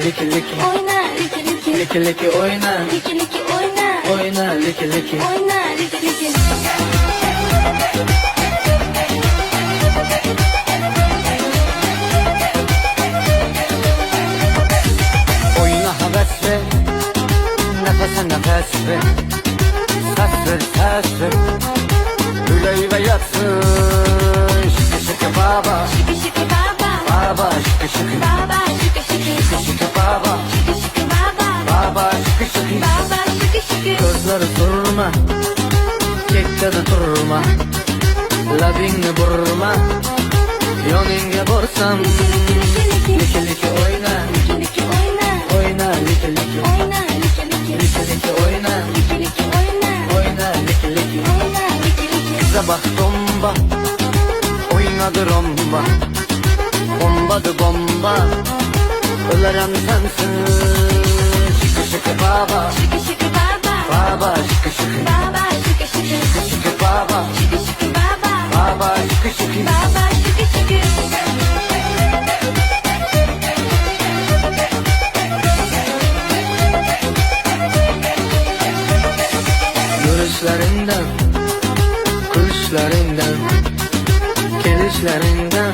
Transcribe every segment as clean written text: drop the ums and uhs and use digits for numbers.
liki liki. Oyna liki liki. Liki liki oyna. Liki liki oyna. Oyna liki liki. Oyna liki liki. Oyna heves ver. Nefese nefes ver. Ses ver ses ver. Yüreğime yatsın. Şıkı şıkı baba. Şıkı şıkı baba. Baba şıkı şıkı. Baba şıkı şıkı. Şıkı şıkı baba. Şıkı şıkı baba. Baba şıkı şıkı. Baba şıkı şıkı. Gözleri durma. Kekkada durma. Labingni burma. Yoningga borsam. Liki liki oyna. Liki liki oyna. Oyna liki liki. Oyna liki liki. Liki liki oyna. Liki liki oyna. Oyna liki liki. Oyna liki liki. Kıza bak domba. Oynadı romba. Bombadı bomba. Ölerim sensin. Şıkı şıkı baba. Şıkı şıkı baba. Baba şıkı şıkı. Baba şıkı şıkı. Şıkı şıkı baba. Şıkı şıkı baba. Baba şıkı şıkı. Baba şıkı şıkı. Görüşlerinden, kuluşlarından, gelişlerinden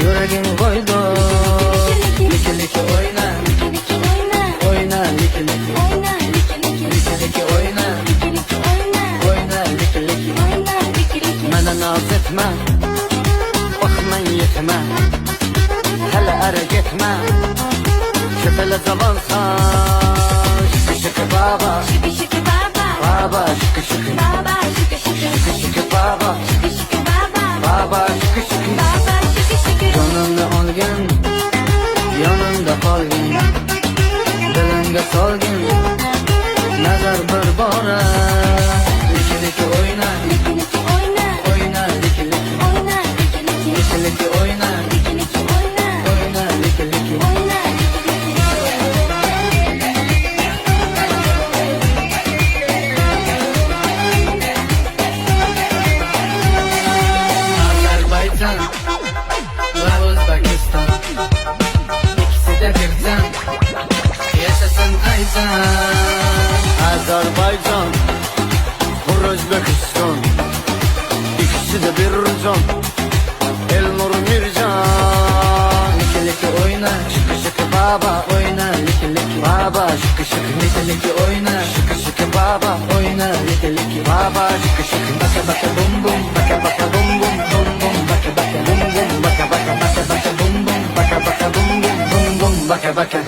yüreğim koydu. Liki liki oyna. Liki liki oyna. Oyna liki liki. Oyna liki liki. Liki liki oyna. Liki liki oyna. Oyna liki liki. Oyna liki liki. Mənə naz etmə, bax mən yetmə, hələ ərə getmə, köpələ zamansan. Şıkı şıkı baba, Şıkı şıkı baba. baba şıkı şıkı. Baba şıkı şıkı. Şıkı şıkı baba, Şıkı şıkı baba. baba şıkı şıkı. Baba şıkı şıkı. Canımda olgin, yanımda qolgin, dilimga solgin, nazar bir bora. Liki liki oyna, Liki liki oyna. oyna liki liki. Oyna liki liki. Liki liki oyna, Liki liki oyna. oyna liki liki. Oyna liki liki. Azerbaycan ve Özbekistan, ikisi de birden, yaşasın Aycan. Azerbaycan ve Özbekistan, ikisi de birden, Elnur Mircan. Liki liki oyna, şıkı şıkı baba, oyna liki liki. Baba şıkı şıkı, liki liki oyna, şıkı şıkı baba, oyna liki liki. Baba şıkı şıkı, baka baka bum bum, baka baka bum bum, bum bum, baka baka bum bum, baka baka baka baka bum bum, baka baka bum bum, bum bum, baka baka.